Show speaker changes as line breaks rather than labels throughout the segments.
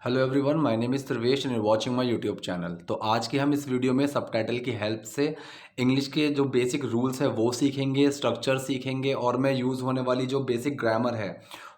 Hello everyone, my name is Sarvesh and you watching my YouTube channel. तो आज के हम इस वीडियो में सबटाइटल की हेल्प से इंग्लिश के जो बेसिक रूल्स है वो सीखेंगे, स्ट्रक्चर सीखेंगे और मैं यूज़ होने वाली जो बेसिक ग्रामर है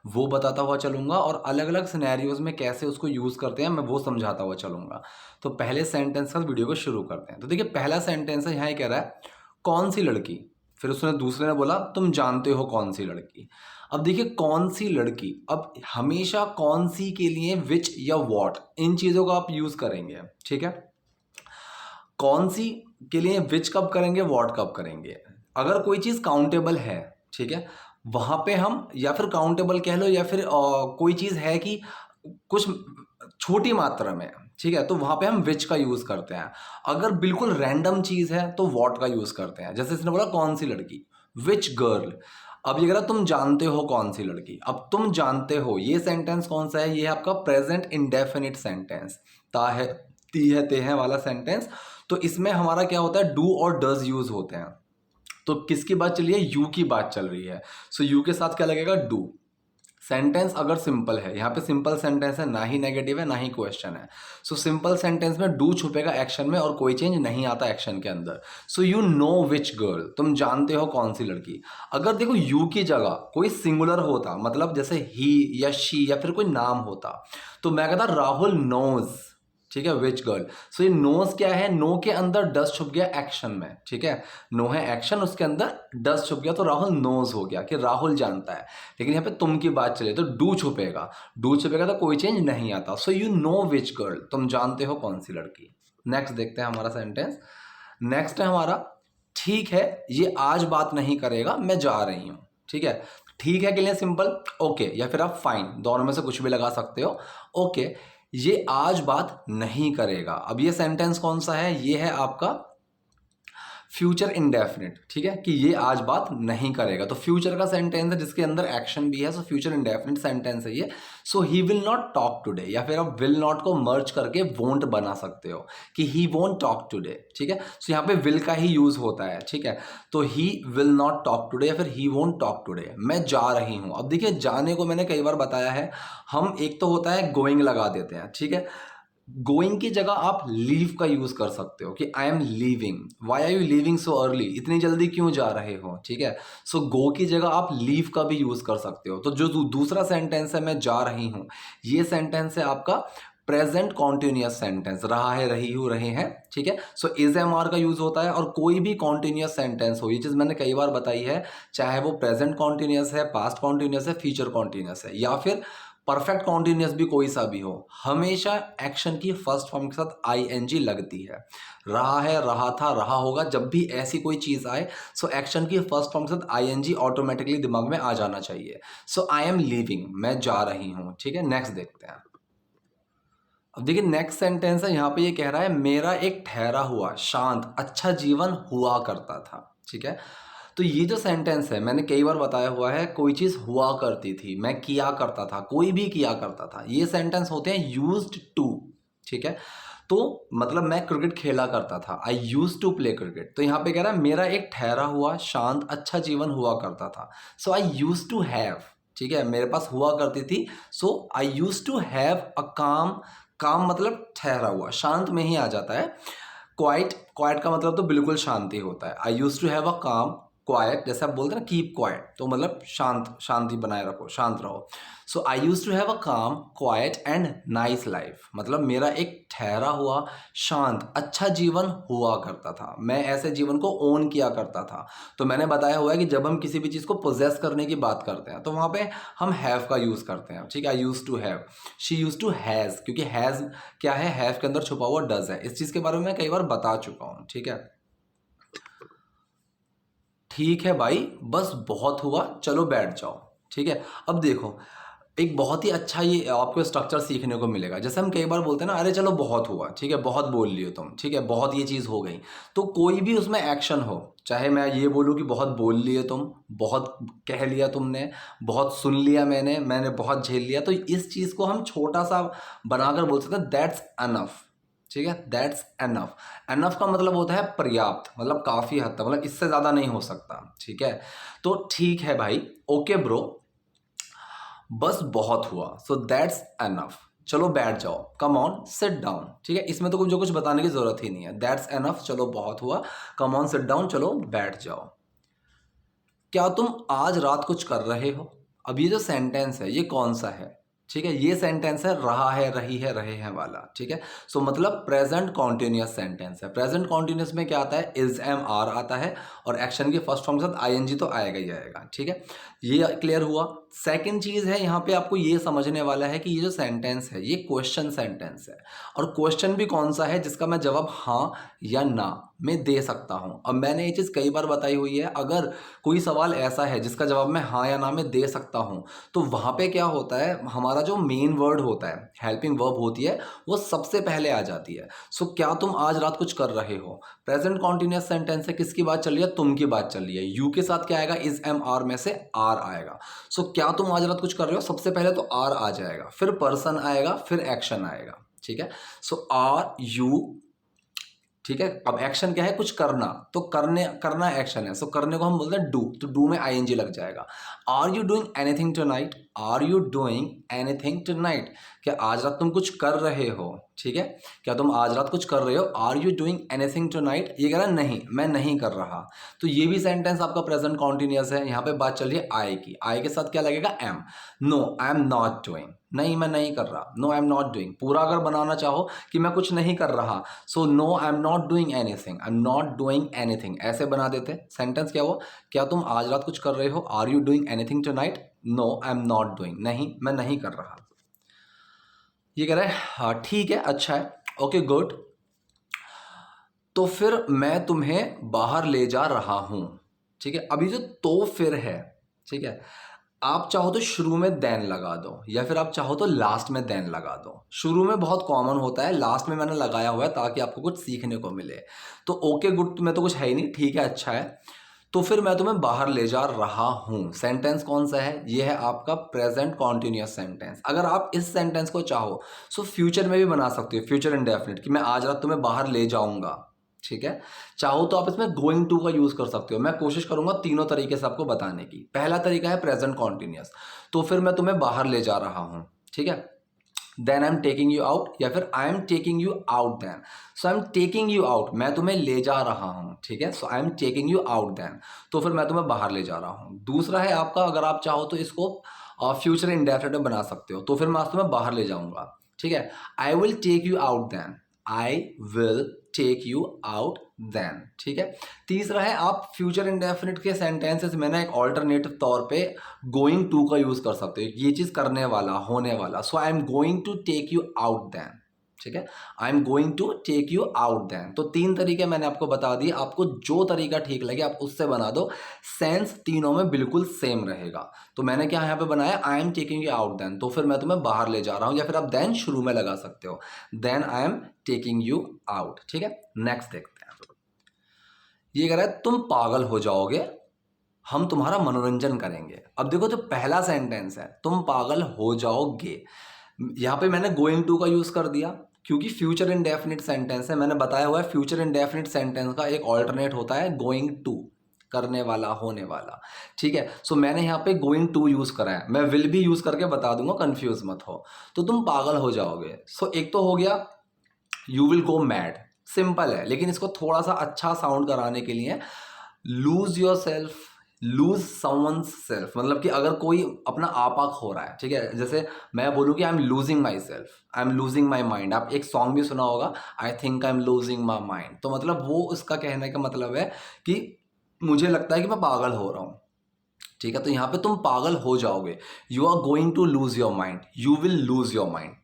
वो बताता हुआ चलूँगा और अलग अलग सिनेरियोज़ में कैसे उसको यूज़ करते हैं मैं वो समझाता हुआ चलूँगा। तो पहले सेंटेंस का वीडियो को शुरू करते हैं। तो देखिए, पहला सेंटेंस है, यहाँ ये कह रहा है कौन सी लड़की। फिर उसने दूसरे ने बोला तुम जानते हो कौन सी लड़की। अब देखिए, कौन सी लड़की, अब हमेशा कौन सी के लिए विच या वॉट, इन चीज़ों का आप यूज़ करेंगे। ठीक है, कौन सी के लिए विच कब करेंगे, वॉट कब करेंगे। अगर कोई चीज़ काउंटेबल है, ठीक है, वहाँ पे हम, या फिर काउंटेबल कह लो, या फिर कोई चीज़ है कि कुछ छोटी मात्रा में, ठीक है, तो वहाँ पे हम विच का यूज़ करते हैं। अगर बिल्कुल रैंडम चीज़ है तो वॉट का यूज़ करते हैं। जैसे इसने बोला कौन सी लड़की, विच गर्ल। अब ये कह रहा तुम जानते हो कौन सी लड़की। अब तुम जानते हो, ये सेंटेंस कौन सा है, ये है आपका प्रेजेंट इंडेफिनिट सेंटेंस, ता है, ती है, ते है वाला सेंटेंस। तो इसमें हमारा क्या होता है, डू और डज यूज होते हैं। तो किसकी बात चल रही है, यू की बात चल रही है। सो यू के साथ क्या लगेगा, डू। सेंटेंस अगर सिंपल है, यहाँ पे सिंपल सेंटेंस है, ना ही नेगेटिव है ना ही क्वेश्चन है। सो सिंपल सेंटेंस में डू छुपेगा एक्शन में और कोई चेंज नहीं आता एक्शन के अंदर। So you know which girl, तुम जानते हो कौन सी लड़की। अगर देखो यू की जगह कोई सिंगुलर होता, मतलब जैसे ही या शी या फिर कोई नाम होता, तो मैं कहता राहुल नोज, ठीक है, विच गर्ल। सो ये नोज क्या है, नो के अंदर डस छुप गया एक्शन में, ठीक है, नो है एक्शन, उसके अंदर डस छुप गया तो राहुल नोज हो गया कि राहुल जानता है। लेकिन यहाँ पे तुम की बात चले तो डू छुपेगा, डू छुपेगा तो कोई चेंज नहीं आता। So you know which girl, तुम जानते हो कौन सी लड़की। नेक्स्ट देखते हैं हमारा सेंटेंस। नेक्स्ट है हमारा ठीक है, ये आज बात नहीं करेगा, मैं जा रही हूँ। ठीक है, ठीक है के लिए सिंपल ओके, या फिर आप फाइन, दोनों में से कुछ भी लगा सकते हो। ओके, ये आज बात नहीं करेगा। अब ये सेंटेंस कौन सा है, ये है आपका फ्यूचर इंडेफिनिट, ठीक है, कि ये आज बात नहीं करेगा। तो फ्यूचर का सेंटेंस है जिसके अंदर एक्शन भी है, सो फ्यूचर इंडेफिनिट सेंटेंस है ये। So he will not talk today, या फिर आप विल नॉट को मर्ज करके वोंट बना सकते हो कि ही वोंट टॉक टुडे। ठीक है, सो यहाँ पे विल का ही यूज होता है। ठीक है, तो ही विल नॉट टॉक टुडे या फिर ही वोंट टॉक टुडे, मैं जा रही हूँ। अब देखिए, जाने को मैंने कई बार बताया है, हम एक तो होता है गोइंग लगा देते हैं, ठीक है, गोइंग की जगह आप लीव का यूज कर सकते हो कि I am leaving, why are you leaving so early, इतनी जल्दी क्यों जा रहे हो। ठीक है, सो गो की जगह आप लीव का भी यूज कर सकते हो। तो जो दूसरा सेंटेंस है मैं जा रही हूं, ये सेंटेंस है आपका प्रेजेंट कॉन्टिन्यूअस सेंटेंस, रहा है, रही हूं, रहे हैं। ठीक है, सो इज एम आर का यूज होता है। और कोई भी कॉन्टिन्यूअस सेंटेंस हो, ये चीज मैंने कई बार बताई है, चाहे वो प्रेजेंट कॉन्टिन्यूअस है, पास्ट कॉन्टिन्यूअस है, फ्यूचर कॉन्टिन्यूअस है, या फिर परफेक्ट कॉन्टिन्यूअस भी कोई सा भी हो, हमेशा एक्शन की फर्स्ट फॉर्म के साथ आई एन जी लगती है। रहा है, रहा था, रहा होगा, जब भी ऐसी कोई चीज आए, सो एक्शन की फर्स्ट फॉर्म के साथ आई एन जी ऑटोमेटिकली दिमाग में आ जाना चाहिए। सो आई एम लीविंग, मैं जा रही हूं। ठीक है, नेक्स्ट देखते हैं। अब देखिए, नेक्स्ट सेंटेंस है, यहाँ पे ये कह रहा है मेरा एक ठहरा हुआ शांत अच्छा जीवन हुआ करता था। ठीक है, तो ये जो सेंटेंस है मैंने कई बार बताया हुआ है, कोई चीज हुआ करती थी, मैं किया करता था, कोई भी किया करता था, ये सेंटेंस होते हैं यूज्ड टू। ठीक है, तो मतलब मैं क्रिकेट खेला करता था, आई यूज टू प्ले क्रिकेट। तो यहाँ पे कह रहा है मेरा एक ठहरा हुआ शांत अच्छा जीवन हुआ करता था। So I use to have, ठीक है, मेरे पास हुआ करती थी। सो आई यूज टू हैव अ काम, काम मतलब ठहरा हुआ, शांत में ही आ जाता है। क्वाइट, क्वाइट का मतलब तो बिल्कुल शांति होता है। I use to have a काम क्वाइट, जैसे आप बोलते हैं ना कीप क्वाइट, तो मतलब शांत, शांति बनाए रखो, शांत रहो। सो आई यूज टू हैव अ काम क्वाइट एंड नाइस लाइफ, मतलब मेरा एक ठहरा हुआ शांत अच्छा जीवन हुआ करता था, मैं ऐसे जीवन को ओन किया करता था। तो मैंने बताया हुआ है कि जब हम किसी भी चीज़ को पोजेस करने की बात करते हैं तो वहाँ पे हम हैव का यूज़ करते हैं। ठीक है, I use to have, she use to has, क्योंकि हैज़ क्या है, हैव के अंदर छुपा हुआ डज है। इस चीज़ के बारे में मैं कई बार बता चुका हूँ। ठीक है, ठीक है भाई, बस बहुत हुआ, चलो बैठ जाओ। ठीक है, अब देखो, एक बहुत ही अच्छा ये आपको स्ट्रक्चर सीखने को मिलेगा। जैसे हम कई बार बोलते हैं ना, अरे चलो बहुत हुआ, ठीक है, बहुत बोल लियो तुम, ठीक है, बहुत ये चीज़ हो गई। तो कोई भी उसमें एक्शन हो, चाहे मैं ये बोलूँ कि बहुत बोल लिए तुम, बहुत कह लिया तुमने, बहुत सुन लिया मैंने, मैंने बहुत झेल लिया, तो इस चीज़ को हम छोटा सा बनाकर बोल सकते हैं दैट्स अनफ। ठीक है, दैट्स एनफ। एनफ का मतलब होता है पर्याप्त, मतलब काफी हद तक, मतलब इससे ज्यादा नहीं हो सकता। ठीक है, तो ठीक है भाई, ओके ब्रो, बस बहुत हुआ, सो दैट्स एनफ। चलो बैठ जाओ, कम ऑन सिट डाउन, ठीक है, इसमें तो कुछ बताने की जरूरत ही नहीं है, दैट्स एनफ, चलो बहुत हुआ, कम ऑन सिट डाउन, चलो बैठ जाओ। क्या तुम आज रात कुछ कर रहे हो? अब ये जो सेंटेंस है ये कौन सा है? ठीक है, ये सेंटेंस है रहा है, रही है, रहे हैं वाला, ठीक है। सो मतलब प्रेजेंट कॉन्टिन्यूअस सेंटेंस है। प्रेजेंट कॉन्टिन्यूअस में क्या आता है? इज, एम, आर आता है और एक्शन के फर्स्ट फॉर्म के साथ आईएनजी तो आएगा ही आएगा, ठीक है। ये क्लियर हुआ। सेकंड चीज है यहाँ पे आपको ये समझने वाला है कि ये जो सेंटेंस है ये क्वेश्चन सेंटेंस है, और क्वेश्चन भी कौन सा है जिसका मैं जवाब हाँ या ना में दे सकता हूं। अब मैंने ये चीज कई बार बताई हुई है, अगर कोई सवाल ऐसा है जिसका जवाब मैं हाँ या ना में दे सकता हूं तो वहां पे क्या होता है, हमारा जो मेन वर्ड होता है, हेल्पिंग वर्ब होती है, वो सबसे पहले आ जाती है। सो क्या तुम आज रात कुछ कर रहे हो? प्रेजेंट कॉन्टिन्यूअस सेंटेंस है, किसकी बात चल रही है? तुम की बात चल रही है। यू के साथ क्या आएगा? इज, एम, आर में से आर आएगा। सो क्या तुम आज रात कुछ कर रहे हो, सबसे पहले तो आर आ जाएगा, फिर पर्सन आएगा, फिर एक्शन आएगा, ठीक है। सो आर यू, ठीक है। अब एक्शन क्या है? कुछ करना, तो करना एक्शन है, सो करने को हम बोलते हैं डू, तो डू में आईएनजी लग जाएगा। Are you doing anything tonight? Are you doing anything tonight? क्या आज रात तुम कुछ कर रहे हो, ठीक है। क्या तुम आज रात कुछ कर रहे हो? Are you doing anything tonight? ये कह रहा है नहीं, मैं नहीं कर रहा, तो ये भी सेंटेंस आपका प्रेजेंट कॉन्टिन्यूअस है। यहाँ पे बात चल रही है आई की, आई के साथ क्या लगेगा? Am. No, I am not doing, नहीं मैं नहीं कर रहा, no I am not doing. पूरा अगर बनाना चाहो कि मैं कुछ नहीं कर रहा, so no I am not doing anything, I am not doing anything, ऐसे बना देते। सेंटेंस क्या हुआ? क्या तुम आज रात कुछ कर रहे हो? Are you doing anything tonight? No I am not doing, नहीं मैं नहीं कर रहा। ये कह रहा है हाँ ठीक है, अच्छा है, ओके गुड। तो फिर मैं तुम्हें बाहर ले जा रहा हूं, ठीक है। अभी जो तो फिर है, ठीक है, आप चाहो तो शुरू में देन लगा दो, या फिर आप चाहो तो लास्ट में देन लगा दो। शुरू में बहुत कॉमन होता है, लास्ट में मैंने लगाया हुआ है ताकि आपको कुछ सीखने को मिले। तो ओके गुड में तो कुछ है ही नहीं, ठीक है अच्छा है। तो फिर मैं तुम्हें बाहर ले जा रहा हूं, सेंटेंस कौन सा है? ये है आपका प्रेजेंट कॉन्टिन्यूअस सेंटेंस। अगर आप इस सेंटेंस को चाहो सो फ्यूचर में भी बना सकते हो, फ्यूचर इंडेफिनिट, कि मैं आज रात तुम्हें बाहर ले जाऊंगा, ठीक है। चाहो तो आप इसमें गोइंग टू का यूज कर सकते हो। मैं कोशिश करूंगा तीनों तरीके से आपको बताने की। पहला तरीका है प्रेजेंट कॉन्टिन्यूअस, तो फिर मैं तुम्हें बाहर ले जा रहा हूं, ठीक है। Then I am taking you out, या फिर I am taking you out then. So I am taking you out, मैं तुम्हें ले जा रहा हूं, ठीक है। So I am taking you out then, तो फिर मैं तुम्हें बाहर ले जा रहा हूं। दूसरा है आपका, अगर आप चाहो तो इसको फ्यूचर इंडेफिनिट में बना सकते हो, तो फिर मैं आज तुम्हें बाहर ले जाऊंगा, ठीक है। I will take you out then, I will take you out then, ठीक है। तीसरा है आप फ्यूचर इंडेफिनिट के सेंटेंसेस में ना एक ऑल्टरनेटिव तौर पे गोइंग टू का यूज कर सकते हो, ये चीज करने वाला, होने वाला। So I am going to take you out then, ठीक है। I am going to take you out then. तो तीन तरीके मैंने आपको बता दिए, आपको जो तरीका ठीक लगे आप उससे बना दो, सेंस तीनों में बिल्कुल सेम रहेगा। तो मैंने क्या यहाँ पे बनाया? I am taking you out then, तो फिर मैं तुम्हें बाहर ले जा रहा हूं, या फिर आप देन शुरू में लगा सकते हो, then I am taking you out, ठीक है। नेक्स्ट देखते हैं। ये कह रहा है तुम पागल हो जाओगे, हम तुम्हारा मनोरंजन करेंगे। अब देखो जो पहला सेंटेंस है तुम पागल हो जाओगे, यहाँ पे मैंने गोइंग टू का यूज कर दिया क्योंकि फ्यूचर इंडेफिनिट सेंटेंस है। मैंने बताया हुआ है फ्यूचर इंडेफिनिट सेंटेंस का एक ऑल्टरनेट होता है गोइंग टू, करने वाला, होने वाला, ठीक है। सो मैंने यहाँ पे गोइंग टू यूज करा है, मैं विल भी यूज करके बता दूंगा, कंफ्यूज मत हो। तो तुम पागल हो जाओगे, सो एक तो हो गया you will go mad, simple है, लेकिन इसको थोड़ा सा अच्छा साउंड कराने के लिए lose yourself, lose someone's self, मतलब कि अगर कोई अपना आपा खो रहा है, ठीक है, जैसे मैं बोलूँ कि I am losing my self, I am losing my mind. आप एक सॉन्ग भी सुना होगा, I think I am losing my mind, तो मतलब वो उसका कहने का मतलब है कि मुझे लगता है कि मैं पागल हो रहा हूँ, ठीक है। तो यहाँ पे तुम पागल हो जाओगे, you are going to lose your mind, you will lose your mind,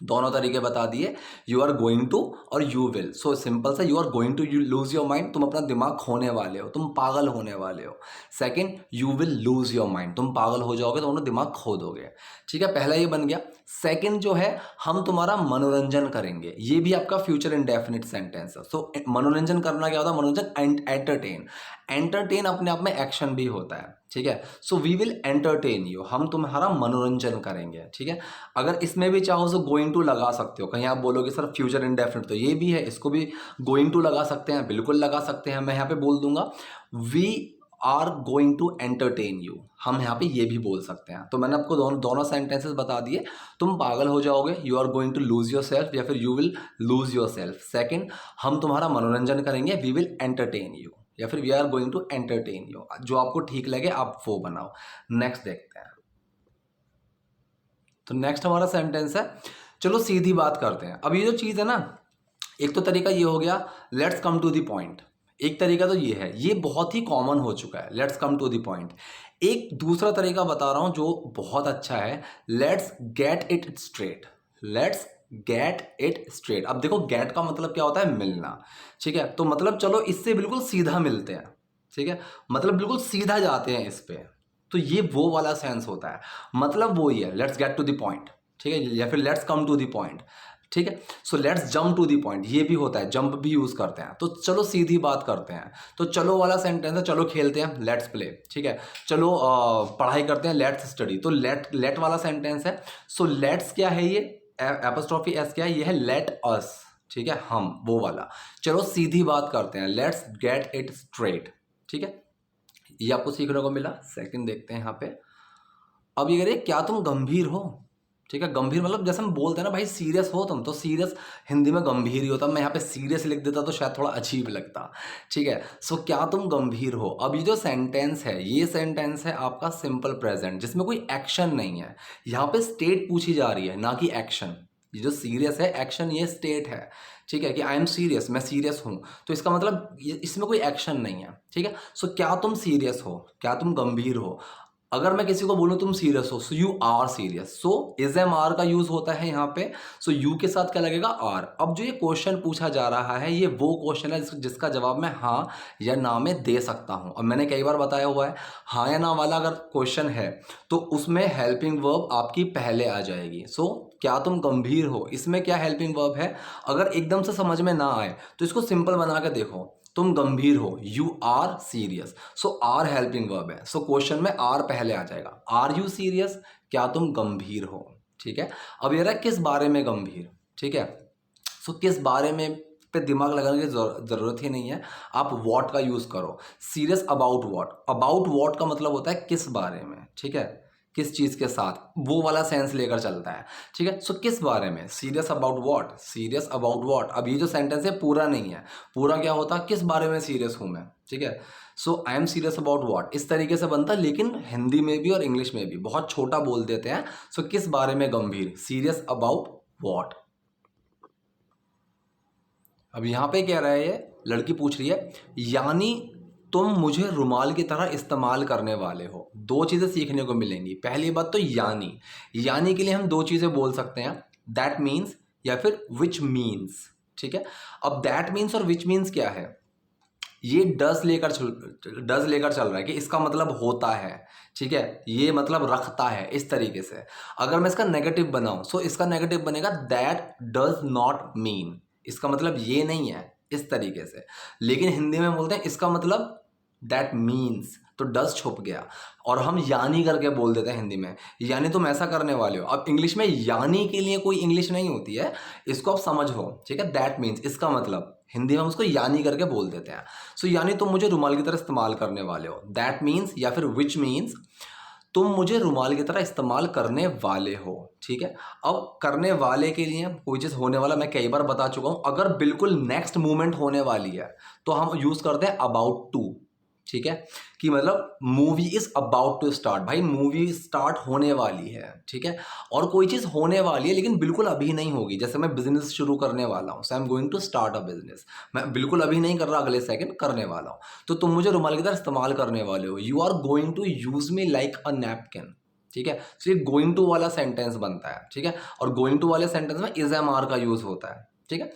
दोनों तरीके बता दिए, यू आर गोइंग टू और यू विल। सो सिंपल सा, you are going to lose your mind, तुम अपना दिमाग खोने वाले हो, तुम पागल होने वाले हो। Second, you will lose your mind, तुम पागल हो जाओगे तो अपना दिमाग खो दोगे, ठीक है। पहला ये बन गया। सेकंड जो है, हम तुम्हारा मनोरंजन करेंगे, ये भी आपका फ्यूचर इंडेफिनिट सेंटेंस है। सो मनोरंजन करना क्या होता है? मनोरंजन एंटरटेन, एंटरटेन अपने आप में एक्शन भी होता है, ठीक है। So we will entertain you, हम तुम्हारा मनोरंजन करेंगे, ठीक है। अगर इसमें भी चाहो तो गोइंग टू लगा सकते हो। कहीं आप बोलोगे सर फ्यूचर इंडेफिनिट तो ये भी है, इसको भी गोइंग टू लगा सकते हैं, बिल्कुल लगा सकते हैं। मैं यहाँ पे बोल दूंगा we are going to entertain you, हम यहाँ पे ये भी बोल सकते हैं। तो मैंने आपको दोनों सेंटेंसेस बता दिए। तुम पागल हो जाओगे, you are going to lose yourself, या फिर you will lose yourself. Second, हम तुम्हारा मनोरंजन करेंगे, वी विल एंटरटेन यू, या फिर we are going to entertain you. जो आपको ठीक लगे आप वो बनाओ। नेक्स्ट देखते हैं। तो नेक्स्ट हमारा सेंटेंस है, चलो सीधी बात करते हैं। अब ये जो चीज़ है ना, एक तो तरीका ये हो गया let's come to the point, एक तरीका तो ये है, ये बहुत ही कॉमन हो चुका है, let's come to the point. एक दूसरा तरीका बता रहा हूं जो बहुत अच्छा है, let's get it straight, let's get it straight. अब देखो गेट का मतलब क्या होता है, मिलना, ठीक है। तो मतलब चलो इससे बिल्कुल सीधा मिलते हैं, ठीक है, मतलब बिल्कुल सीधा जाते हैं इस पे। तो ये वो वाला सेंस होता है, मतलब वो ही है, let's get to the point, ठीक है, या फिर let's come to the point, ठीक है। So let's jump to the point, ये भी होता है, जंप भी यूज करते हैं। तो चलो सीधी बात करते हैं। तो चलो वाला सेंटेंस है, चलो खेलते हैं, लेट्स प्ले, ठीक है। चलो पढ़ाई करते हैं, लेट्स स्टडी। तो लेट वाला सेंटेंस है। सो लेट्स क्या है, ये एपोस्ट्रोफी एस क्या है, ये है लेट अस, ठीक है, हम, वो वाला। चलो सीधी बात करते हैं, लेट्स गेट इट स्ट्रेट, ठीक है। ये आपको सीखने को मिला। सेकंड देखते हैं यहाँ पे। अब ये कह रहे क्या तुम गंभीर हो, ठीक है। गंभीर मतलब जैसे हम बोलते हैं ना भाई सीरियस हो तुम, तो सीरियस हिंदी में गंभीर ही होता। मैं यहाँ पे सीरियस लिख देता तो शायद थोड़ा अजीब लगता, ठीक है। सो क्या तुम गंभीर हो। अब ये जो सेंटेंस है, ये सेंटेंस है आपका सिंपल प्रेजेंट, जिसमें कोई एक्शन नहीं है। यहाँ पे स्टेट पूछी जा रही है, ना कि एक्शन। ये जो सीरियस है एक्शन, ये स्टेट है, ठीक है, कि आई एम सीरियस, मैं सीरियस हूँ। तो इसका मतलब इसमें कोई एक्शन नहीं है, ठीक है। सो क्या तुम सीरियस हो, क्या तुम गंभीर हो। अगर मैं किसी को बोलूं तुम सीरियस हो, so you are serious. So is am are का यूज होता है यहाँ पे। सो यू के साथ क्या लगेगा, आर। अब जो ये क्वेश्चन पूछा जा रहा है, ये वो क्वेश्चन है जिसका जवाब मैं हाँ या ना में दे सकता हूँ। अब मैंने कई बार बताया हुआ है, हाँ या ना वाला अगर क्वेश्चन है तो उसमें हेल्पिंग वर्ब आपकी पहले आ जाएगी। सो क्या तुम गंभीर हो, इसमें क्या हेल्पिंग वर्ब है। अगर एकदम से समझ में ना आए तो इसको सिंपल बना के देखो, तुम गंभीर हो, you are serious. So are helping verb है, सो क्वेश्चन में आर पहले आ जाएगा। आर यू सीरियस, क्या तुम गंभीर हो, ठीक है। अब ये रहा किस बारे में गंभीर, ठीक है। सो किस बारे में पे दिमाग लगाने की जरूरत ही नहीं है, आप व्हाट का यूज करो। Serious about what, about what का मतलब होता है किस बारे में, ठीक है, किस चीज के साथ, वो वाला सेंस लेकर चलता है, ठीक है। सो किस बारे में, serious about what, serious about what. अब ये जो सेंटेंस है पूरा नहीं है, पूरा क्या होता, किस बारे में सीरियस हूं मैं, ठीक है। So I am serious about what, इस तरीके से बनता है, लेकिन हिंदी में भी और इंग्लिश में भी बहुत छोटा बोल देते हैं। सो किस बारे में गंभीर, सीरियस अबाउट व्हाट। अब यहां पे क्या रहा है, ये लड़की पूछ रही है यानी तुम मुझे रुमाल की तरह इस्तेमाल करने वाले हो। दो चीजें सीखने को मिलेंगी। पहली बात तो यानी, यानी के लिए हम दो चीजें बोल सकते हैं, दैट मीन्स या फिर विच मीन्स, ठीक है। अब दैट मीन्स और विच मीन्स क्या है, ये डज लेकर चल रहा है कि इसका मतलब होता है, ठीक है, ये मतलब रखता है, इस तरीके से। अगर मैं इसका नेगेटिव बनाऊं, सो इसका नेगेटिव बनेगा दैट डज नॉट मीन, इसका मतलब ये नहीं है, इस तरीके से। लेकिन हिंदी में बोलते हैं इसका मतलब दैट मीन्स, तो डज छुप गया और हम यानी करके बोल देते हैं हिंदी में, यानी तुम ऐसा करने वाले हो। अब इंग्लिश में यानी के लिए कोई इंग्लिश नहीं होती है, इसको आप समझो, ठीक है। दैट मीन्स इसका मतलब, हिंदी में हम उसको यानी करके बोल देते हैं। सो यानी तुम मुझे रुमाल की तरह इस्तेमाल करने वाले हो, दैट मीन्स या फिर विच मीन्स तुम मुझे रुमाल की तरह इस्तेमाल करने वाले हो, ठीक है। अब करने वाले के लिए कोई चीज़ होने वाला मैं कई बार बता चुका हूं, अगर बिल्कुल नेक्स्ट मूवमेंट होने वाली है तो हम यूज करते हैं अबाउट टू, ठीक है, कि मतलब movie is about to start, भाई मूवी स्टार्ट होने वाली है, ठीक है। और कोई चीज़ होने वाली है लेकिन बिल्कुल अभी नहीं होगी, जैसे मैं बिजनेस शुरू करने वाला हूँ, so I am going to start a business, मैं बिल्कुल अभी नहीं कर रहा, अगले सेकंड करने वाला हूँ। तो तुम मुझे रुमाल की तरह इस्तेमाल करने वाले हो, you are going to use me like a napkin, ठीक है। सो ये गोइंग टू वाला सेंटेंस बनता है, ठीक है। और गोइंग टू वाले सेंटेंस में इज एम आर का यूज होता है, ठीक है।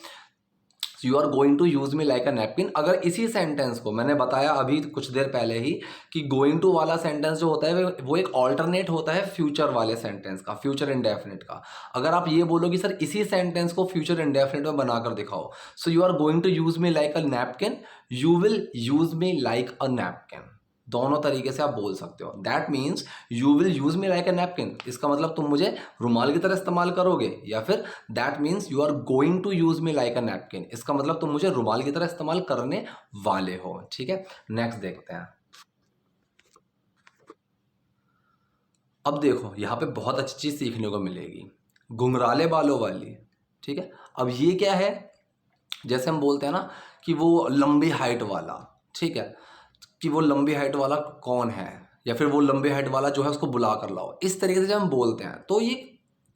You are going to use me like a napkin. अगर इसी सेंटेंस को मैंने बताया अभी कुछ देर पहले ही कि गोइंग टू वाला सेंटेंस जो होता है वो एक ऑल्टरनेट होता है फ्यूचर वाले सेंटेंस का, फ्यूचर इंडेफिनिट का। अगर आप ये बोलो कि सर इसी सेंटेंस को फ्यूचर इंडेफिनिट में बनाकर दिखाओ, so you are going to use me like a napkin, you will use me like a napkin, दोनों तरीके से आप बोल सकते हो। That means you will use me like a napkin, इसका मतलब तुम मुझे रुमाल की तरह इस्तेमाल करोगे, या फिर that means you are going to use me like a napkin, इसका मतलब तुम मुझे रुमाल की तरह इस्तेमाल करने वाले हो, ठीक है। नेक्स्ट देखते हैं। अब देखो यहाँ पे बहुत अच्छी चीज़ सीखने को मिलेगी, घुंघराले बालों वाली। ठीक है, अब ये क्या है, जैसे हम बोलते हैं ना कि वो लंबी हाइट वाला, ठीक है, कि वो लंबी हाइट वाला कौन है, या फिर वो लंबी हाइट वाला जो है उसको बुला कर लाओ, इस तरीके से जब हम बोलते हैं तो ये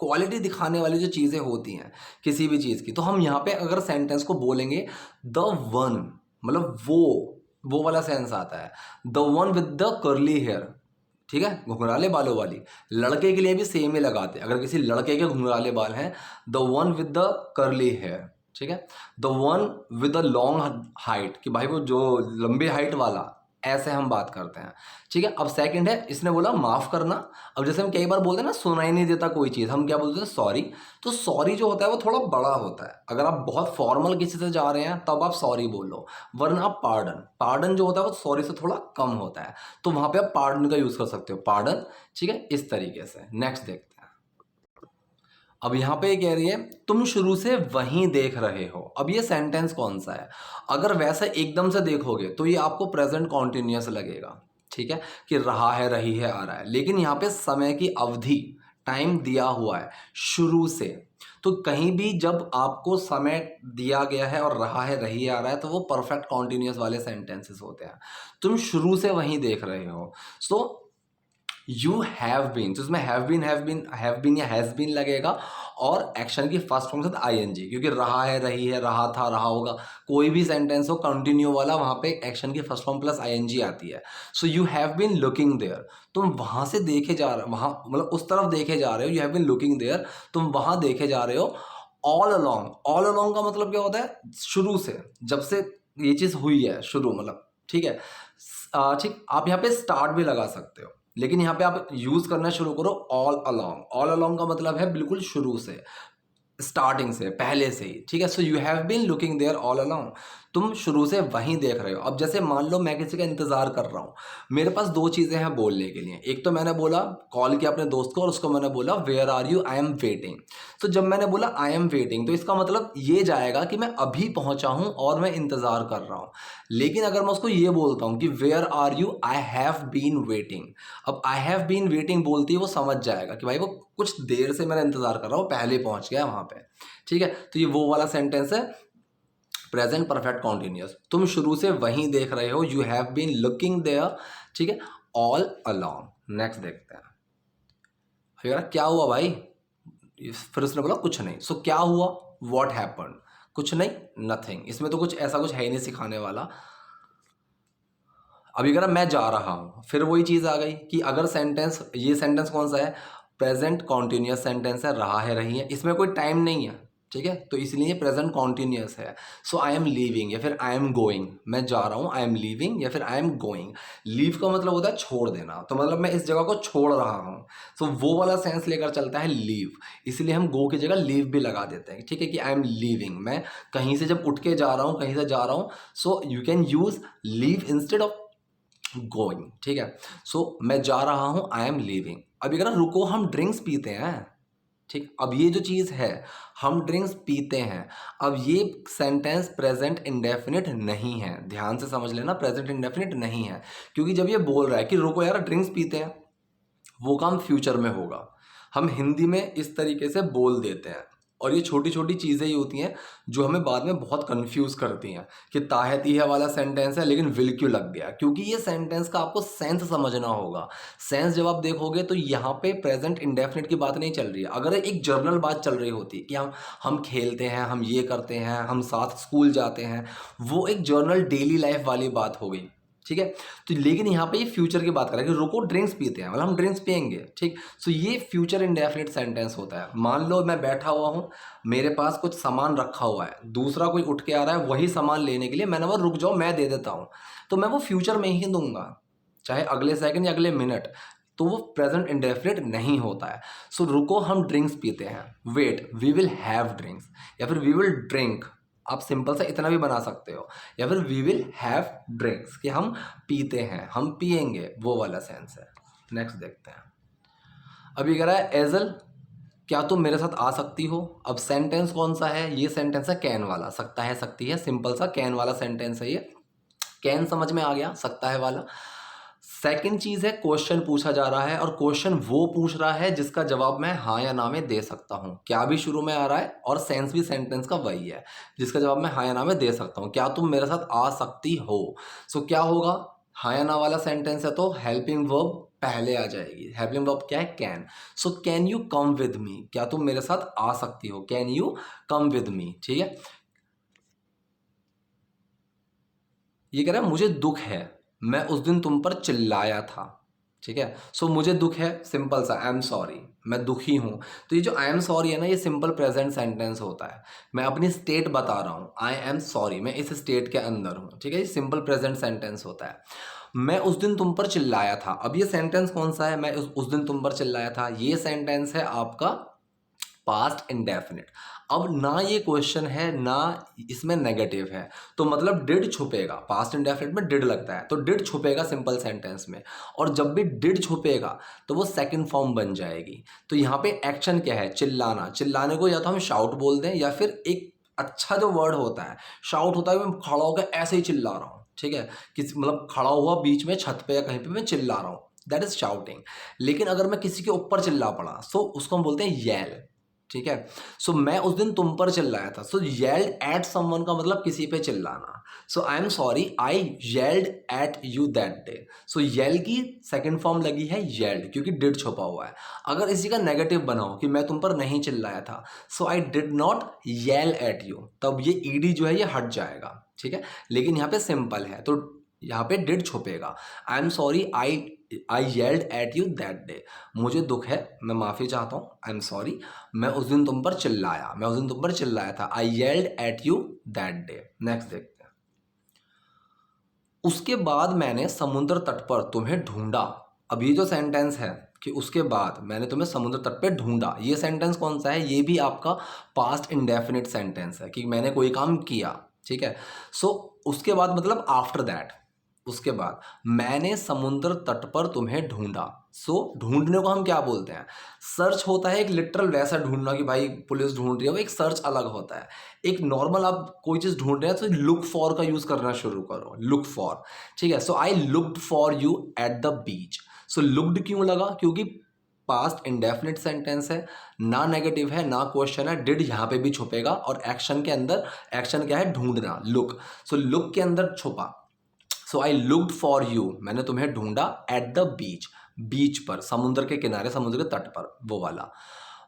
क्वालिटी दिखाने वाली जो चीज़ें होती हैं किसी भी चीज़ की, तो हम यहाँ पे अगर सेंटेंस को बोलेंगे द वन, मतलब वो वाला सेंस आता है, the one with the curly hair. ठीक है, घुंघराले बालों वाली, लड़के के लिए भी सेम ही लगाते हैं, अगर किसी लड़के के घुंघराले बाल हैं, the one with the curly hair. ठीक है, the one with the long height, कि भाई वो जो लंबी हाइट वाला, ऐसे हम बात करते हैं। ठीक है, अब सेकंड है, इसने बोला माफ करना। अब जैसे हम कई बार बोलते हैं ना सुनाई नहीं देता कोई चीज़, हम क्या बोलते हैं, सॉरी। तो सॉरी जो होता है वो थोड़ा बड़ा होता है, अगर आप बहुत फॉर्मल किसी से जा रहे हैं तब आप सॉरी बोलो, वरना आप पार्डन, पार्डन जो होता है वो सॉरी से थोड़ा कम होता है, तो वहां पे आप पार्डन का यूज कर सकते हो, पार्डन। ठीक है, इस तरीके से। नेक्स्ट देखते हैं। अब यहाँ पे कह रही है तुम शुरू से वहीं देख रहे हो। अब ये सेंटेंस कौन सा है, अगर वैसे एकदम से देखोगे तो ये आपको प्रेजेंट कॉन्टिन्यूअस लगेगा। ठीक है, कि रहा है, रही है, आ रहा है, लेकिन यहाँ पे समय की अवधि, टाइम दिया हुआ है शुरू से, तो कहीं भी जब आपको समय दिया गया है और रहा है, रही है, आ रहा है, तो वो परफेक्ट कॉन्टिन्यूअस वाले सेंटेंसेस होते हैं। तुम शुरू से वहीं देख रहे हो, सो यू हैव बीन, तो इसमें हैव बीन या हैज बीन लगेगा, और एक्शन की फर्स्ट फॉर्म के साथ आईएनजी, क्योंकि रहा है, रही है, रहा था, रहा होगा, कोई भी सेंटेंस हो कंटिन्यू वाला, वहां पे एक्शन की फर्स्ट फॉर्म प्लस आईएनजी आती है। So you have been looking there, तुम वहां से देखे जा रहे, वहां मतलब उस तरफ देखे जा रहे हो, you have been looking there, तुम वहां देखे जा रहे हो। ऑल अलोंग, ऑल अलोंग का मतलब क्या होता है, शुरू से, जब से ये चीज हुई है, शुरू मतलब। ठीक है, ठीक, आप यहाँ पे स्टार्ट भी लगा सकते हो, लेकिन यहाँ पे आप यूज करना शुरू करो ऑल अलोंग। ऑल अलोंग का मतलब है बिल्कुल शुरू से, स्टार्टिंग से, पहले से ही। ठीक है, so you have been looking there all along, तुम शुरू से वहीं देख रहे हो। अब जैसे मान लो मैं किसी का इंतजार कर रहा हूँ, मेरे पास दो चीजें हैं बोलने के लिए, एक तो मैंने बोला, कॉल किया अपने दोस्त को और उसको मैंने बोला where are you, I am waiting. तो जब मैंने बोला आई एम वेटिंग, तो इसका मतलब ये जाएगा कि मैं अभी पहुंचा हूं और मैं इंतजार कर रहा हूं। लेकिन अगर मैं उसको ये बोलता हूं कि where are you, I have been waiting, अब आई हैव बीन वेटिंग बोलती ही वो समझ जाएगा कि भाई वो कुछ देर से मेरा इंतजार कर रहा हूँ, पहले पहुंच गया वहां पे। ठीक है, तो ये वो वाला सेंटेंस है, प्रेजेंट परफेक्ट कॉन्टिन्यूअस। तुम शुरू से वहीं देख रहे हो, you have been looking there. ठीक है, ऑल अलोंग। नेक्स्ट देखते हैं। यार क्या हुआ भाई, फिर उसने बोला कुछ नहीं। सो क्या हुआ, व्हाट हैपेंड, कुछ नहीं, नथिंग। इसमें तो कुछ ऐसा कुछ है ही नहीं सिखाने वाला। अभी अगर मैं जा रहा हूं, फिर वही चीज आ गई कि अगर सेंटेंस, ये सेंटेंस कौन सा है, प्रेजेंट कॉन्टिन्यूअस सेंटेंस है, रहा है, रही है, इसमें कोई टाइम नहीं है। ठीक है, तो इसलिए प्रेजेंट कॉन्टिन्यूअस है। सो आई एम लीविंग या फिर आई एम गोइंग, मैं जा रहा हूं, आई एम लीविंग या फिर आई एम गोइंग। लीव का मतलब होता है छोड़ देना, तो मतलब मैं इस जगह को छोड़ रहा हूं, सो वो वाला सेंस लेकर चलता है लीव, इसलिए हम गो की जगह लीव भी लगा देते हैं। ठीक है, कि आई एम लीविंग, मैं कहीं से जब उठ के जा रहा हूं, कहीं से जा रहा हूं, so you can use leave instead of going. ठीक है, सो मैं जा रहा हूं, आई एम लीविंग। अभी अगर रुको, हम ड्रिंक्स पीते हैं। ठीक, अब ये जो चीज है, हम ड्रिंक्स पीते हैं, अब ये सेंटेंस प्रेजेंट इंडेफिनिट नहीं है, ध्यान से समझ लेना, प्रेजेंट इंडेफिनिट नहीं है, क्योंकि जब ये बोल रहा है कि रुको यार ड्रिंक्स पीते हैं, वो काम फ्यूचर में होगा। हम हिंदी में इस तरीके से बोल देते हैं, और ये छोटी छोटी चीज़ें ही होती हैं जो हमें बाद में बहुत कंफ्यूज करती हैं कि ताहती है वाला सेंटेंस है लेकिन विल क्यों लग गया, क्योंकि ये सेंटेंस का आपको सेंस समझना होगा। सेंस जब आप देखोगे तो यहाँ पे प्रेजेंट इंडेफिनिट की बात नहीं चल रही है। अगर एक जर्नल बात चल रही होती कि हम खेलते हैं, हम ये करते हैं, हम साथ स्कूल जाते हैं, वो एक जर्नल डेली लाइफ वाली बात हो गई। ठीक है, तो लेकिन यहाँ पे ये फ्यूचर की बात कर रहा है कि रुको ड्रिंक्स पीते हैं, मतलब हम ड्रिंक्स पियेंगे। ठीक, सो ये फ्यूचर इंडेफिनिट सेंटेंस होता है। मान लो मैं बैठा हुआ हूँ, मेरे पास कुछ सामान रखा हुआ है, दूसरा कोई उठ के आ रहा है वही सामान लेने के लिए, मैंने वो रुक जाओ मैं दे देता हूँ, तो मैं वो फ्यूचर में ही दूंगा, चाहे अगले सेकंड या अगले मिनट, तो वो प्रेजेंट इंडेफिनिट नहीं होता है। सो रुको हम ड्रिंक्स पीते हैं, wait we will have drinks, या फिर वी विल ड्रिंक, आप सिंपल सा इतना भी बना सकते हो, या फिर वी विल हैव ड्रिंक्स, कि हम पीते हैं, हम पिएंगे, वो वाला सेंस है। नेक्स्ट देखते हैं। अभी कह रहा है एजल, क्या तुम मेरे साथ आ सकती हो। अब सेंटेंस कौन सा है, ये सेंटेंस है कैन वाला, सकता है, सकती है, सिंपल सा कैन वाला सेंटेंस है ये। कैन समझ में आ गया, सकता है वाला। सेकंड चीज़ है क्वेश्चन पूछा जा रहा है और क्वेश्चन वो पूछ रहा है जिसका जवाब मैं हाँ या ना में दे सकता हूँ। क्या भी शुरू में आ रहा है और सेंस भी सेंटेंस का वही है जिसका जवाब मैं हाँ या ना में दे सकता हूँ। क्या तुम मेरे साथ आ सकती हो? सो क्या होगा? हाँ या ना वाला सेंटेंस है तो हेल्पिंग वर्ब पहले आ जाएगी। हेल्पिंग वर्ब क्या है? Can. So can you come with me? क्या तुम मेरे साथ आ सकती हो? Can you come with me? ठीक है। ये कह रहा है मुझे दुख है, मैं उस दिन तुम पर चिल्लाया था। ठीक है। सो मुझे दुख है, सिंपल सा आई एम सॉरी, मैं दुखी हूं। तो ये जो आई एम सॉरी है ना, ये सिंपल प्रेजेंट सेंटेंस होता है। मैं अपनी स्टेट बता रहा हूं, आई एम सॉरी, मैं इस स्टेट के अंदर हूं। ठीक है, ये सिंपल प्रेजेंट सेंटेंस होता है। मैं उस दिन तुम पर चिल्लाया था, अब ये सेंटेंस कौन सा है? मैं उस दिन तुम पर चिल्लाया था, ये सेंटेंस है आपका पास्ट इंडेफिनिट। अब ना ये क्वेश्चन है ना इसमें नेगेटिव है, तो मतलब डिड छुपेगा। पास्ट इंडेफिनिट में डिड लगता है तो डिड छुपेगा सिंपल सेंटेंस में। और जब भी डिड छुपेगा तो वो सेकंड फॉर्म बन जाएगी। तो यहाँ पे एक्शन क्या है? चिल्लाना। चिल्लाने को या तो हम शाउट बोल दें या फिर एक अच्छा जो वर्ड होता है शाउट होता है, मैं खड़ा होकर ऐसे ही चिल्ला रहा हूँ। ठीक है, किसी मतलब खड़ा हुआ बीच में छत पे या कहीं पे मैं चिल्ला रहा हूँ, दैट इज शाउटिंग। लेकिन अगर मैं किसी के ऊपर चिल्ला पड़ा सो उसको हम बोलते हैं येल। ठीक है। सो मैं उस दिन तुम पर चिल्लाया था, सो येल्ड एट समवन का मतलब किसी पे चिल्लाना। So I am sorry I yelled at you that day. So yell की सेकंड फॉर्म लगी है येल्ड, क्योंकि डिड छुपा हुआ है। अगर इसी का नेगेटिव बनाओ कि मैं तुम पर नहीं चिल्लाया था, so I did not yell at you, तब ये ईडी जो है ये हट जाएगा। ठीक है, लेकिन यहाँ पे सिंपल है तो यहाँ पे डिड छुपेगा। I am sorry I yelled at you that day. मुझे दुख है, मैं माफ़ी चाहता हूँ, आई एम सॉरी, मैं उस दिन तुम पर चिल्लाया, मैं उस दिन तुम पर चिल्लाया था, I yelled at you that day. Next देखते हैं। उसके बाद मैंने समुद्र तट पर तुम्हें ढूंढा। अब ये जो सेंटेंस है कि उसके बाद मैंने तुम्हें समुद्र तट पे ढूंढा, ये सेंटेंस कौन सा है? ये भी आपका पास्ट इंडेफिनिट सेंटेंस है कि मैंने कोई काम किया। ठीक है। सो उसके बाद मतलब आफ्टर दैट, उसके बाद मैंने समुद्र तट पर तुम्हें ढूंढा। सो ढूंढने को हम क्या बोलते हैं? सर्च होता है एक लिटरल वैसा ढूंढना कि भाई पुलिस ढूंढ रही है, वो एक सर्च अलग होता है। एक नॉर्मल आप कोई चीज़ ढूंढ रहे हैं तो लुक फॉर का यूज़ करना शुरू करो, लुक फॉर। ठीक है। So I looked for you at the beach. So looked क्यों लगा? क्योंकि पास्ट इंडेफिनिट सेंटेंस है, ना नेगेटिव है ना क्वेश्चन है, डिड यहाँ पे भी छुपेगा और एक्शन के अंदर, एक्शन क्या है? ढूंढना, लुक। सो लुक के अंदर छुपा। सो आई लुक्ड फॉर यू, मैंने तुम्हें ढूंढा एट द बीच, बीच पर, समुद्र के किनारे, समुद्र के तट पर, वो वाला।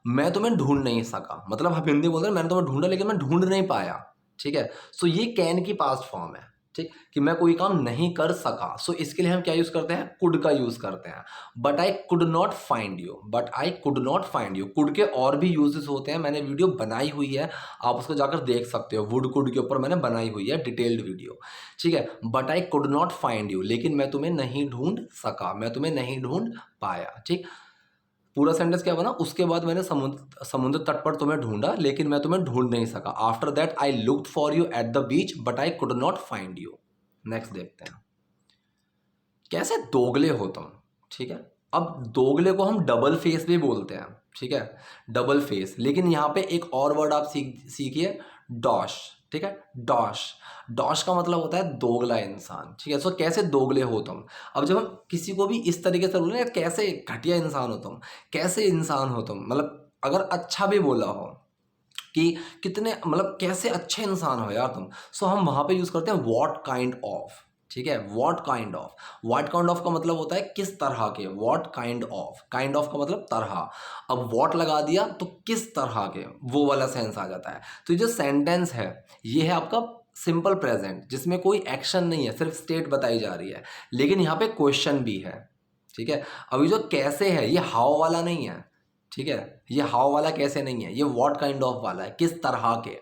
मैं तुम्हें ढूंढ नहीं सका, मतलब हम हिंदी बोलते हैं मैंने तुम्हें ढूंढा लेकिन मैं ढूंढ नहीं पाया। ठीक है। सो ये कैन की पास्ट फॉर्म है। ठीक, कि मैं कोई काम नहीं कर सका। सो इसके लिए हम क्या यूज करते हैं? कुड का यूज करते हैं। But I could not find you, but I could not find you. Could के और भी यूजेस होते हैं, मैंने वीडियो बनाई हुई है, आप उसको जाकर देख सकते हो। वुड कुड के ऊपर मैंने बनाई हुई है डिटेल्ड वीडियो। ठीक है। But I could not find you, लेकिन मैं तुम्हें नहीं ढूंढ सका, मैं तुम्हें नहीं ढूंढ पाया। ठीक, पूरा सेंटेंस क्या बना? उसके बाद मैंने समुद्र तट पर तुम्हें ढूंढा लेकिन मैं तुम्हें ढूंढ नहीं सका। After that I looked for you at the beach but I could not find you. Next देखते हैं। कैसे दोगले हो तुम? ठीक है। अब दोगले को हम डबल फेस भी बोलते हैं। ठीक है, डबल फेस। लेकिन यहाँ पे एक और वर्ड आप सीखिए, डॉश। ठीक है, डॉश। डॉश का मतलब होता है दोगला इंसान। ठीक है। सो कैसे दोगले हो तुम? अब जब हम किसी को भी इस तरीके से बोले कैसे घटिया इंसान हो तुम, कैसे इंसान हो तुम, मतलब अगर अच्छा भी बोला हो कि कितने, मतलब कैसे अच्छे इंसान हो यार तुम, सो हम वहां पे यूज करते हैं व्हाट काइंड ऑफ। ठीक है, what kind of. What kind of का मतलब होता है किस तरह के, what kind of. Kind of का मतलब तरह। अब व्हाट लगा दिया तो किस तरह के, वो वाला सेंस आ जाता है। तो ये जो सेंटेंस है ये है आपका सिंपल प्रेजेंट, जिसमें कोई एक्शन नहीं है, सिर्फ स्टेट बताई जा रही है, लेकिन यहाँ पे क्वेश्चन भी है। ठीक है। अभी जो कैसे है ये हाउ वाला नहीं है। ठीक है, ये हाउ वाला कैसे नहीं है, ये व्हाट काइंड ऑफ वाला है, किस तरह के।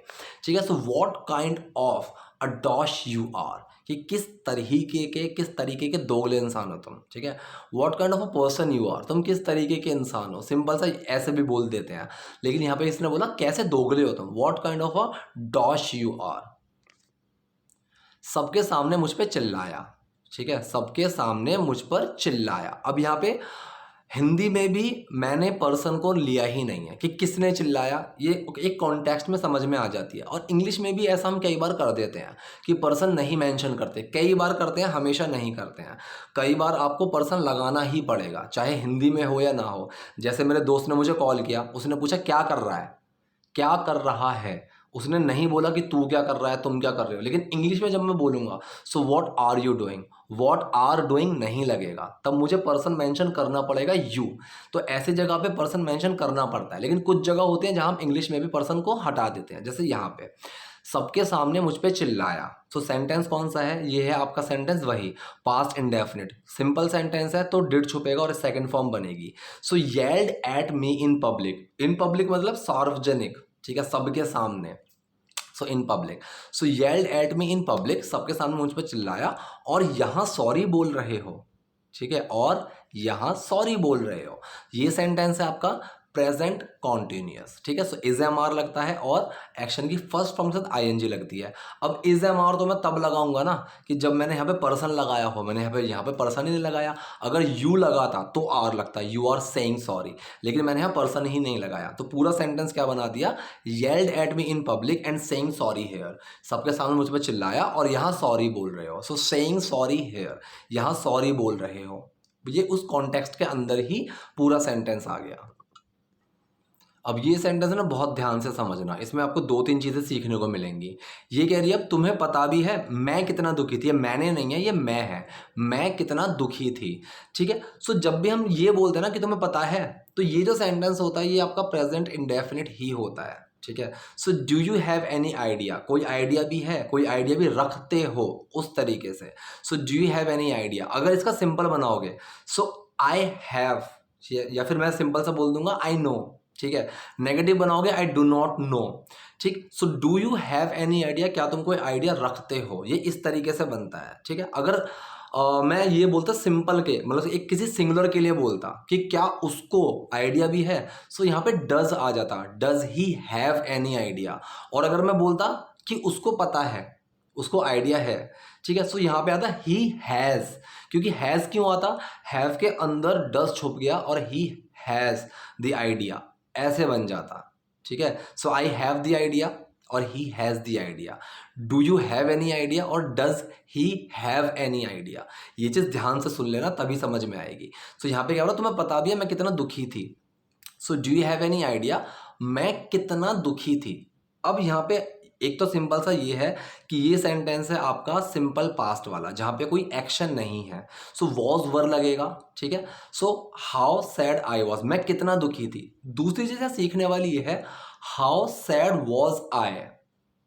ठीक है। So what kind of a douche you are, कि किस तरीके के दोगले इंसान हो तुम। ठीक है। What kind of a person you are, तुम किस तरीके के इंसान हो। सिंपल सा ऐसे भी बोल देते हैं, लेकिन यहाँ पे इसने बोला कैसे दोगले हो तुम, what kind of a douche you are. सबके सामने मुझ पे चिल्लाया। ठीक है, सबके सामने मुझ पर चिल्लाया। अब यहाँ पे हिंदी में भी मैंने पर्सन को लिया ही नहीं है कि किसने चिल्लाया, ये एक कॉन्टेक्स्ट में समझ में आ जाती है। और इंग्लिश में भी ऐसा हम कई बार कर देते हैं कि पर्सन नहीं मेंशन करते, कई बार करते हैं, हमेशा नहीं करते हैं। कई बार आपको पर्सन लगाना ही पड़ेगा, चाहे हिंदी में हो या ना हो। जैसे मेरे दोस्त ने मुझे कॉल किया, उसने पूछा क्या कर रहा है, क्या कर रहा है, उसने नहीं बोला कि तू क्या कर रहा है, तुम क्या कर रहे हो। लेकिन इंग्लिश में जब मैं बोलूँगा so what are you doing, what are doing नहीं लगेगा, तब मुझे पर्सन मेंशन करना पड़ेगा यू। तो ऐसे जगह पे पर्सन मेंशन करना पड़ता है। लेकिन कुछ जगह होते हैं जहाँ हम इंग्लिश में भी पर्सन को हटा देते हैं। जैसे यहाँ पे सबके सामने मुझ पे चिल्लाया, तो सेंटेंस कौन सा है, ये है आपका सेंटेंस वही पास्ट इंडेफिनिट सिंपल सेंटेंस है, तो डिड छुपेगा और सेकंड फॉर्म बनेगी। So yelled at me in public, in public मतलब सार्वजनिक, ठीक है, सबके सामने। So in public, so yelled at me in public, सबके सामने मुझ पर चिल्लाया और यहाँ सॉरी बोल रहे हो, ठीक है, और यहाँ सॉरी बोल रहे हो। ये सेंटेंस है आपका प्रेजेंट कॉन्टिन्यूअस, ठीक है। सो इज एम आर लगता है और एक्शन की फर्स्ट फॉर्म के साथ आईएनजी लगती है। अब इज एम आर तो मैं तब लगाऊंगा ना कि जब मैंने यहाँ पे पर्सन लगाया हो, मैंने यहाँ पे पर्सन ही नहीं लगाया। अगर यू लगाता तो आर लगता, यू आर सेइंग सॉरी, लेकिन मैंने यहाँ पर्सन ही नहीं लगाया। तो पूरा सेंटेंस क्या बना दिया, yelled at me in public and saying sorry here, सबके सामने मुझ पर चिल्लाया और यहाँ सॉरी बोल रहे हो। सो सेइंग सॉरी हेयर, यहाँ सॉरी बोल रहे हो, ये उस कॉन्टेक्स्ट के अंदर ही पूरा सेंटेंस आ गया। अब ये सेंटेंस है ना, बहुत ध्यान से समझना, इसमें आपको 2-3 चीज़ें सीखने को मिलेंगी। ये कह रही है अब तुम्हें पता भी है मैं कितना दुखी थी, ये मैंने नहीं है, ये मैं है, मैं कितना दुखी थी, ठीक है। सो जब भी हम ये बोलते हैं ना कि तुम्हें पता है, तो ये जो सेंटेंस होता है ये आपका प्रेजेंट इंडेफिनिट ही होता है, ठीक है। So do you have any idea, कोई आइडिया भी है, कोई आइडिया भी रखते हो, उस तरीके से। So do you have any idea, अगर इसका सिंपल बनाओगे सो आई हैव, या फिर मैं सिंपल सा बोल दूंगा आई नो, ठीक है। नेगेटिव बनाओगे आई डू नॉट नो, ठीक। So do you have any idea, क्या तुम कोई आइडिया रखते हो, ये इस तरीके से बनता है, ठीक है। अगर मैं ये बोलता सिंपल के मतलब एक किसी सिंगुलर के लिए बोलता कि क्या उसको आइडिया भी है, सो यहाँ पे डज आ जाता, does he have any idea. और अगर मैं बोलता कि उसको पता है, उसको आइडिया है, ठीक है, सो यहाँ पे आता ही हैज़, क्योंकि हैज़ क्यों आता, हैव के अंदर डज छुप गया और ही हैज़ द आइडिया, ऐसे बन जाता, ठीक है। So I have the idea और he has the idea. Do you have any idea और does he have any idea, ये चीज़ ध्यान से सुन लेना तभी समझ में आएगी। सो यहाँ पे क्या हो रहा, तुम्हें पता भी है मैं कितना दुखी थी। So do you have any idea, मैं कितना दुखी थी। अब यहाँ पे एक तो सिंपल सा ये है कि ये सेंटेंस है आपका सिंपल पास्ट वाला, जहाँ पे कोई एक्शन नहीं है। सो वॉज वर लगेगा, ठीक है। So how sad I was, मैं कितना दुखी थी। दूसरी चीज़ सीखने वाली ये है हाउ सैड वॉज आई,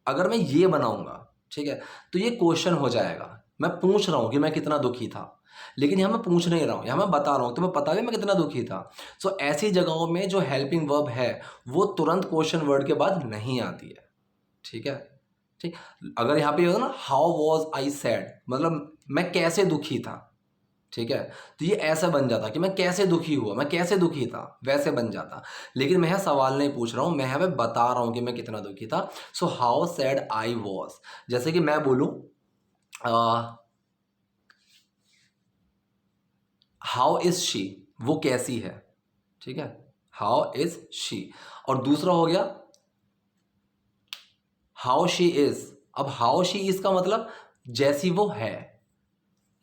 अगर मैं ये बनाऊंगा, ठीक है, तो ये क्वेश्चन हो जाएगा। मैं पूछ रहा हूँ कि मैं कितना दुखी था, लेकिन यहाँ मैं पूछ नहीं रहा हूँ, यहाँ मैं बता रहा हूँ, तुम्हें पता है मैं कितना दुखी था। सो ऐसी जगहों में जो हेल्पिंग वर्ब है वो तुरंत क्वेश्चन वर्ड के बाद नहीं आती है, ठीक है, ठीक। अगर यहाँ पे होता ना हाउ वॉज आई सैड, मतलब मैं कैसे दुखी था, ठीक है, तो ये ऐसा बन जाता कि मैं कैसे दुखी हुआ, मैं कैसे दुखी था, वैसे बन जाता। लेकिन मैं यहाँ सवाल नहीं पूछ रहा हूँ, मैं यहाँ पे बता रहा हूँ कि मैं कितना दुखी था। So how sad I was, जैसे कि मैं बोलूँ हाउ इज शी, वो कैसी है, ठीक है, हाउ इज शी। और दूसरा हो गया हाउ शी इज। अब हाउ शी इज का मतलब जैसी वो है,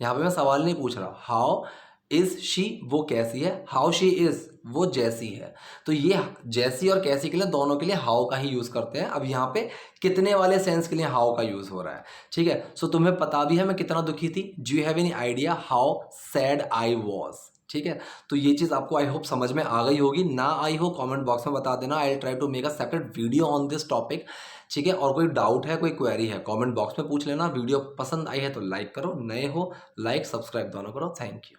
यहाँ पे मैं सवाल नहीं पूछ रहा, हाउ इज शी वो कैसी है, हाउ शी इज वो जैसी है। तो ये जैसी और कैसी के लिए दोनों के लिए हाउ का ही यूज़ करते हैं। अब यहाँ पे कितने वाले सेंस के लिए हाउ का यूज़ हो रहा है, ठीक है। सो तुम्हें पता भी है मैं कितना दुखी थी, do you have any idea how sad I was, ठीक है। तो ये चीज़ आपको आई होप समझ में आ गई होगी, ना आई हो कमेंट बॉक्स में बता देना, I try to make a separate video on this topic, ठीक है। और कोई डाउट है, कोई क्वेरी है, कमेंट बॉक्स में पूछ लेना। वीडियो पसंद आई है तो लाइक करो, नए हो लाइक सब्सक्राइब दोनों करो। Thank you.